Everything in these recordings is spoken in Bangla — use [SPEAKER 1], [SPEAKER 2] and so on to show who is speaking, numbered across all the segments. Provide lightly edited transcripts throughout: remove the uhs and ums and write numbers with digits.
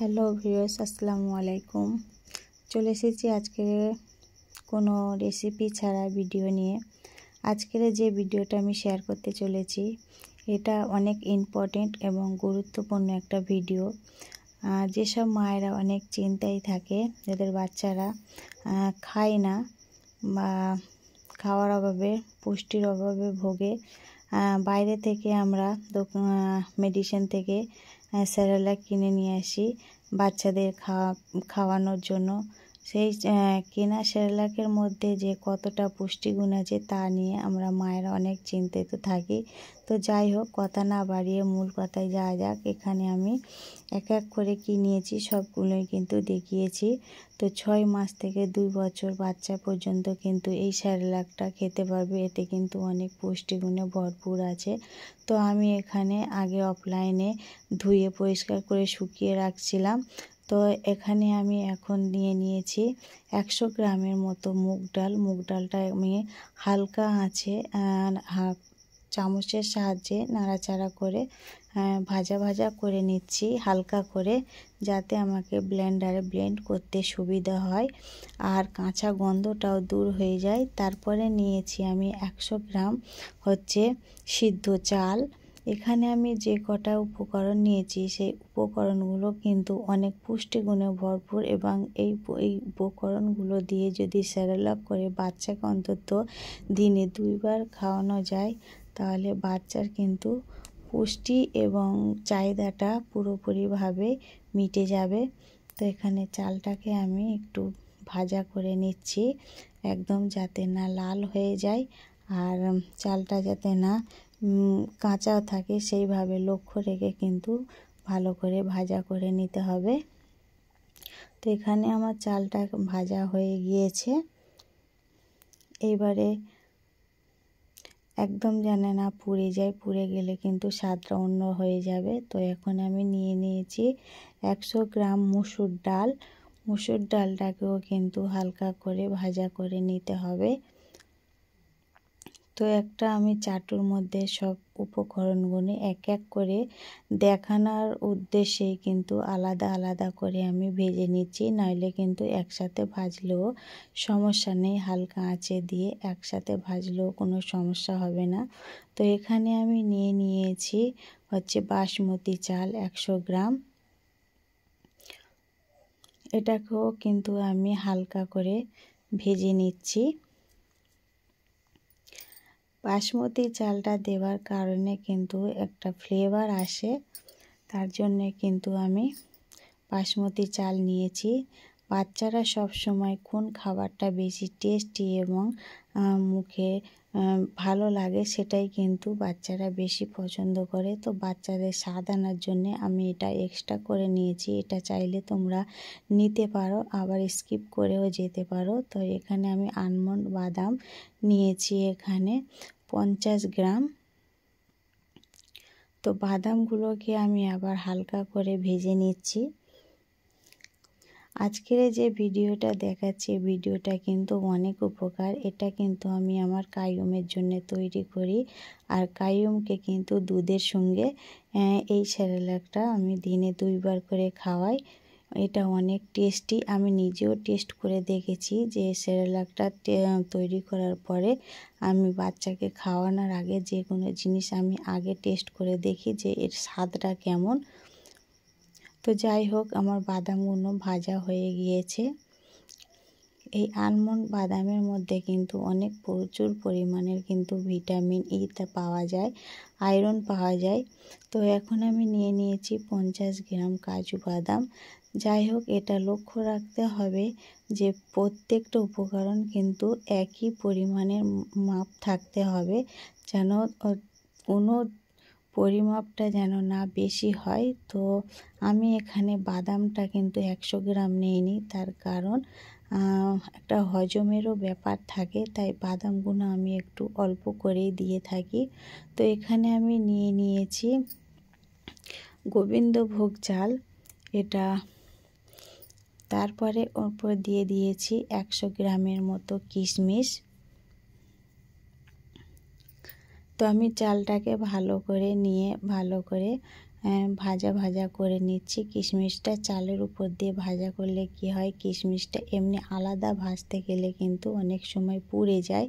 [SPEAKER 1] হ্যালো ভিউয়ার্স, আসসালামু আলাইকুম। চলে এসেছি আজকের কোনো রেসিপি ছাড়া ভিডিও নিয়ে। আজকের যে ভিডিওটা আমি শেয়ার করতে চলেছি এটা অনেক ইম্পর্টেন্ট এবং গুরুত্বপূর্ণ একটা ভিডিও। যেসব মায়েরা অনেক চিন্তায় থাকে, যাদের বাচ্চারা খায় না বা খাওয়ার অভাবে, পুষ্টির অভাবে ভোগে, বাইরে থেকে আমরা মেডিসিন থেকে সেরেলাক কিনে নিয়ে আসি বাচ্চাদের খাওয়ানোর জন্য। সেই কেনা সেরেলাকের মধ্যে যে কতটা পুষ্টিগুণ আছে তা নিয়ে আমরা মায়েরা অনেক চিন্তিত থাকি। তো যাই হোক, কথা না বাড়িয়ে মূল কথায় যাওয়া যাক। এখানে আমি এক এক করে কি নিয়েছি সবগুলোই কিন্তু দেখিয়েছি। তো 6 মাস থেকে 2 বছর বাচ্চা পর্যন্ত কিন্তু এই সেরেলাকটা খেতে পারবে। এতে কিন্তু অনেক পুষ্টিগুণে ভরপুর আছে। তো আমি এখানে আগে অফলাইনে ধুয়ে পরিষ্কার করে শুকিয়ে রাখছিলাম। তো এখানে আমি এখন নিয়েছি 100 গ্রামের মতো মুগ ডাল। মুগ ডালটা আমি হালকা আঁচে চামচের সাহায্যে নাড়াচাড়া করে ভাজা করে নিচ্ছি হালকা করে, যাতে আমাকে ব্লেন্ডারে ব্লেন্ড করতে সুবিধা হয় আর কাঁচা গন্ধটাও দূর হয়ে যায়। তারপরে নিয়েছি আমি 100 গ্রাম সিদ্ধ চাল। এখানে আমি যে কটা উপকরণ নিয়েছি সেই উপকরণগুলো কিন্তু অনেক পুষ্টিগুণে ভরপুর, এবং এই উপকরণগুলো দিয়ে যদি সেরেলাক করে বাচ্চাকে অন্তত দিনে 2 বার খাওয়ানো যায়, তাহলে বাচ্চার কিন্তু পুষ্টি এবং চাহিদাটা পুরোপুরিভাবে মিটে যাবে। তো এখানে চালটাকে আমি একটু ভাজা করে নিচ্ছি, একদম যাতে না লাল হয়ে যায় আর চালটা যাতে না কাঁচাও থাকে, সেইভাবে লক্ষ্য রেখে কিন্তু ভালো করে ভাজা করে নিতে হবে। তো এখানে আমার চালটা ভাজা হয়ে গিয়েছে। এইবারে একদম জানে না পুড়ে যায়, পুড়ে গেলে কিন্তু স্বাদটা অন্য হয়ে যাবে। তো এখন আমি নিয়েছি 100 গ্রাম মুসুর ডাল। মুসুর ডালটাকেও কিন্তু হালকা করে ভাজা করে নিতে হবে। তো একটা আমি চাটুর মধ্যে সব উপকরণগুলো এক এক করে দেখানোর উদ্দেশ্যেই কিন্তু আলাদা করে আমি ভেজে নিচ্ছি, নইলে কিন্তু একসাথে ভাজলেও সমস্যা নেই। হালকা আঁচে দিয়ে একসাথে ভাজলেও কোনো সমস্যা হবে না। তো এখানে আমি নিয়েছি বাসমতি চাল 100 গ্রাম। এটাকেও কিন্তু আমি হালকা করে ভেজে নিচ্ছি। বাসমতি চালটা দেওয়ার কারণে কিন্তু একটা ফ্লেভার আসে, তার জন্যে কিন্তু আমি বাসমতি চাল নিয়েছি। বাচ্চারা সব সময় কোন খাবারটা বেশি টেস্টি এবং মুখে ভালো লাগে সেটাই কিন্তু বাচ্চারা বেশি পছন্দ করে। তো বাচ্চাদের স্বাদ আনার জন্যে আমি এটা এক্সট্রা করে নিয়েছি। এটা চাইলে তোমরা নিতে পারো, আবার স্কিপ করেও যেতে পারো। তো এখানে আমি আলমন্ড বাদাম নিয়েছি এখানে 50 গ্রাম। তো বাদামগুলোকে আমি আবার হালকা করে ভেজে নিচ্ছি। আজকের যে ভিডিওটা দেখাচ্ছি, ভিডিওটা কিন্তু অনেক উপকার। এটা কিন্তু আমি আমার কাইয়ুমের জন্য তৈরি করি, আর কাইয়ুমকে কিন্তু দুধের সঙ্গে এই সেরেলাকটা আমি দিনে 2 বার করে খাওয়াই। এটা অনেক টেস্টি। আমি নিজেও টেস্ট করে দেখেছি যে সেরেলাকটা তৈরি করার পরে আমি বাচ্চাকে খাওয়ানোর আগে যে কোনো জিনিস আমি আগে টেস্ট করে দেখি যে এর স্বাদটা কেমন। তো যাই হোক, আমার বাদামগুলো ভাজা হয়ে গিয়েছে। এই আলমন্ড বাদামের মধ্যে কিন্তু প্রচুর পরিমাণের কিন্তু ভিটামিন ই পাওয়া যায়, আয়রন পাওয়া যায়। তো এখন আমি নিয়েছি 50 গ্রাম কাজু বাদাম। যাই হোক, এটা লক্ষ্য রাখতে হবে যে প্রত্যেকটা উপকরণ কিন্তু একই পরিমাণের মাপ থাকতে হবে, যেন কোনো পরিমাপটা যেন না বেশি হয়। তো আমি এখানে বাদামটা কিন্তু 100 গ্রাম নিইনি, তার কারণ একটা হজমেরও ব্যাপার থাকে, তাই বাদামগুলো আমি একটু অল্প করেই দিয়ে থাকি। তো এখানে আমি নিয়েছি গোবিন্দভোগ চাল, এটা। তারপরে ওপর দিয়ে দিয়েছি 100 গ্রামের মতো কিশমিশ। তো আমি চালটাকে ভালো করে ভাজা ভাজা করে নিচ্ছি। কিশমিশটা চালের উপর দিয়ে ভাজা করলে কি হয়, কিশমিশটা এমনি আলাদা ভাজতে গেলে কিন্তু অনেক সময় পুড়ে যায়।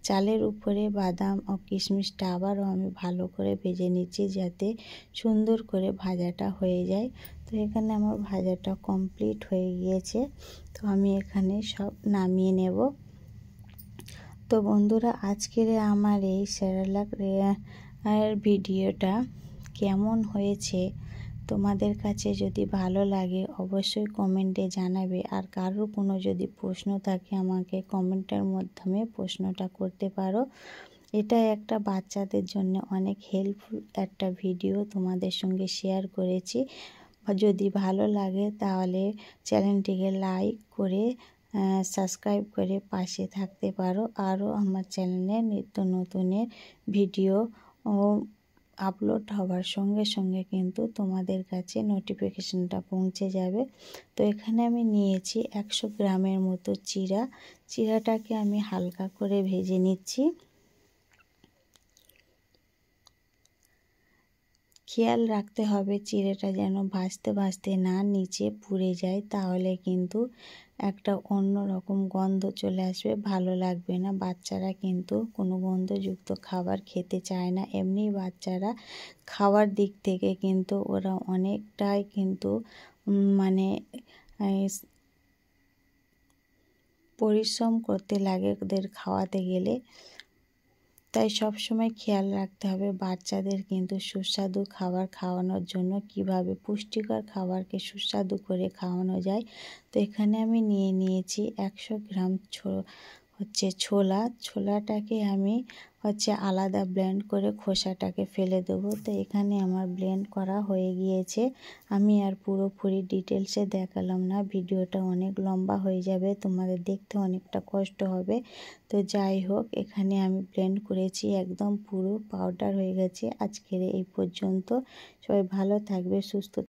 [SPEAKER 1] চালের উপরে বাদাম ও কিশমিশটা আবারও আমি ভালো করে ভেজে নিচ্ছি যাতে সুন্দর করে ভাজাটা হয়ে যায়। তো এখানে আমার ভাজাটা কমপ্লিট হয়ে গিয়েছে। তো আমি এখানে সব নামিয়ে নেব। তো বন্ধুরা, আজকের আমার এই সেরেলাক ভিডিওটা কেমন হয়েছে তোমাদের কাছে যদি ভালো লাগে অবশ্যই কমেন্টে জানাবে। আর কারোর কোনো যদি প্রশ্ন থাকে আমাকে কমেন্টের মাধ্যমে প্রশ্নটা করতে পারো। এটা একটা বাচ্চাদের জন্য অনেক হেল্পফুল একটা ভিডিও তোমাদের সঙ্গে শেয়ার করেছি। যদি ভালো লাগে তাহলে চ্যানেলটিকে লাইক করে সাবস্ক্রাইব করে পাশে থাকতে পারো। আরও আমার চ্যানেলে নিত্য নতুনের ভিডিও আপলোড হওয়ার সঙ্গে সঙ্গে কিন্তু তোমাদের কাছে নোটিফিকেশনটা পৌঁছে যাবে। তো এখানে আমি নিয়েছি 100 গ্রামের মতো চিড়াটাকে আমি হালকা করে ভেজে নিচ্ছি। খেয়াল রাখতে হবে চিড়েটা যেন ভাজতে ভাজতে না নিচে পুড়ে যায়, তাহলে কিন্তু একটা অন্য রকম গন্ধ চলে আসবে, ভালো লাগবে না। বাচ্চারা কিন্তু কোনো গন্ধযুক্ত খাবার খেতে চায় না। এমনি বাচ্চারা খাওয়ার দিক থেকে কিন্তু ওরা অনেকটাই কিন্তু মানে পরিশ্রম করতে লাগে ওদের খাওয়াতে গেলে। তাই সব সময় খেয়াল রাখতে হবে বাচ্চাদের কিন্তু সুস্বাদু খাবার খাওয়ানোর জন্য কিভাবে পুষ্টিকর খাবারকে সুস্বাদু করে খাওয়ানো যায়। তো এখানে আমি নিয়েছি 100 গ্রাম ছোলাটাকে আমি আলাদা ব্লেন্ড করে খোসাটাকে ফেলে দেবো। তো এখানে আমার ব্লেন্ড করা হয়ে গিয়েছে। আমি আর পুরোপুরি ডিটেলসে দেখালাম না, ভিডিওটা অনেক লম্বা হয়ে যাবে, তোমাদের দেখতে অনেকটা কষ্ট হবে। তো যাই হোক, এখানে আমি ব্লেন্ড করেছি, একদম পুরো পাউডার হয়ে গেছে। আজকের এই পর্যন্ত। সবাই ভালো থাকবে, সুস্থ